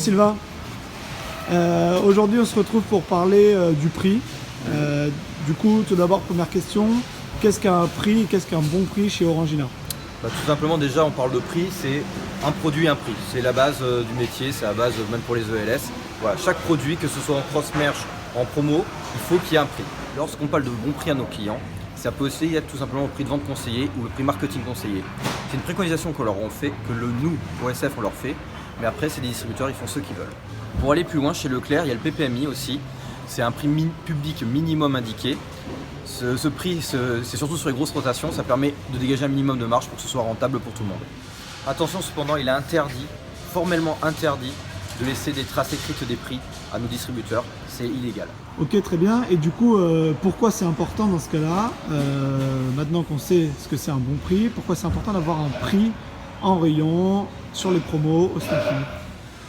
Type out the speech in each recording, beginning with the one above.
Sylvain. Aujourd'hui, on se retrouve pour parler du prix. Du coup, tout d'abord, première question, qu'est-ce qu'un prix et qu'est-ce qu'un bon prix chez Orangina? Tout simplement, déjà, on parle de prix, c'est un produit, un prix. C'est la base du métier, c'est la base même pour les ELS. Voilà, chaque produit, que ce soit en cross-merch, en promo, il faut qu'il y ait un prix. Lorsqu'on parle de bon prix à nos clients, ça peut aussi être tout simplement le prix de vente conseillé ou le prix marketing conseillé. C'est une préconisation qu'on leur fait, que nous, OSF, on leur fait, mais après, c'est des distributeurs, ils font ce qu'ils veulent. Pour aller plus loin, chez Leclerc, il y a le PPMI aussi. C'est un prix public minimum indiqué. Ce prix, c'est surtout sur les grosses rotations, ça permet de dégager un minimum de marge pour que ce soit rentable pour tout le monde. Attention cependant, il est interdit, formellement interdit, de laisser des traces écrites des prix à nos distributeurs, c'est illégal. Ok, très bien. Et du coup, pourquoi c'est important dans ce cas-là, maintenant qu'on sait ce que c'est un bon prix, pourquoi c'est important d'avoir un prix en rayon, sur les promos, au snacking?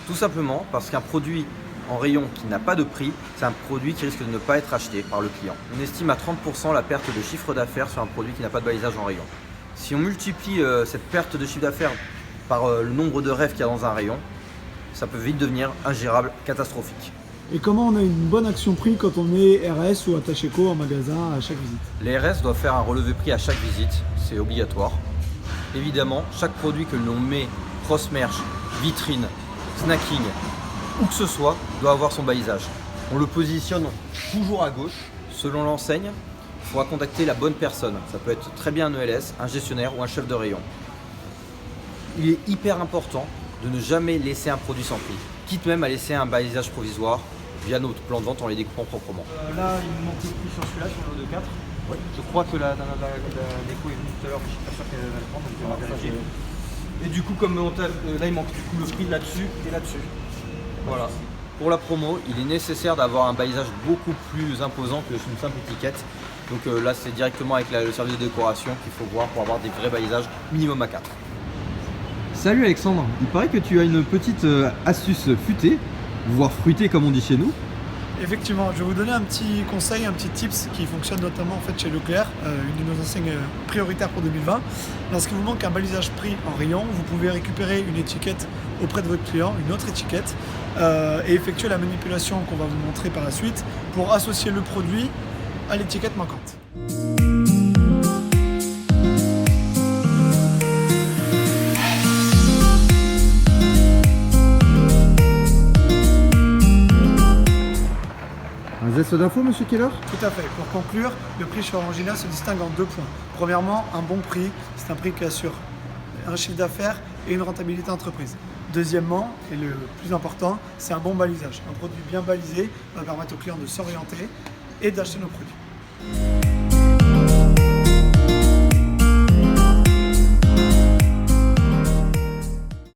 Tout simplement parce qu'un produit en rayon qui n'a pas de prix, c'est un produit qui risque de ne pas être acheté par le client. On estime à 30% la perte de chiffre d'affaires sur un produit qui n'a pas de balisage en rayon. Si on multiplie cette perte de chiffre d'affaires par le nombre de rêves qu'il y a dans un rayon, ça peut vite devenir ingérable, catastrophique. Et comment on a une bonne action prix quand on est RS ou attaché co en magasin à chaque visite? Les RS doivent faire un relevé prix à chaque visite, c'est obligatoire. Évidemment, chaque produit que l'on met, cross-merch, vitrine, snacking, où que ce soit, doit avoir son balisage. On le positionne toujours à gauche. Selon l'enseigne, il faudra contacter la bonne personne. Ça peut être très bien un ELS, un gestionnaire ou un chef de rayon. Il est hyper important de ne jamais laisser un produit sans prix, quitte même à laisser un balisage provisoire via notre plan de vente en les découpant proprement. Là, il me manque le prix sur celui-là, sur le 2.4. Oui. Je crois que la déco est venue tout à l'heure, je ne suis pas sûr qu'elle va le prendre, donc on va vérifier. Et du coup, comme là, il manque du coup le prix là-dessus et là-dessus. Voilà. Pour la promo, il est nécessaire d'avoir un balisage beaucoup plus imposant que une simple étiquette. Donc là, c'est directement avec le service de décoration qu'il faut voir pour avoir des vrais balisages minimum à 4. Salut Alexandre, il paraît que tu as une petite astuce futée, voire fruitée comme on dit chez nous. Effectivement, je vais vous donner un petit conseil, un petit tips qui fonctionne notamment en fait chez Leclerc, une de nos enseignes prioritaires pour 2020. Lorsqu'il vous manque un balisage prix en rayon, vous pouvez récupérer une étiquette auprès de votre client, une autre étiquette, et effectuer la manipulation qu'on va vous montrer par la suite pour associer le produit à l'étiquette manquante. Un zeste d'info, monsieur Keller? Tout à fait. Pour conclure, le prix chez Orangina se distingue en 2 points. Premièrement, un bon prix, c'est un prix qui assure un chiffre d'affaires et une rentabilité entreprise. Deuxièmement, et le plus important, c'est un bon balisage. Un produit bien balisé va permettre aux clients de s'orienter et d'acheter nos produits.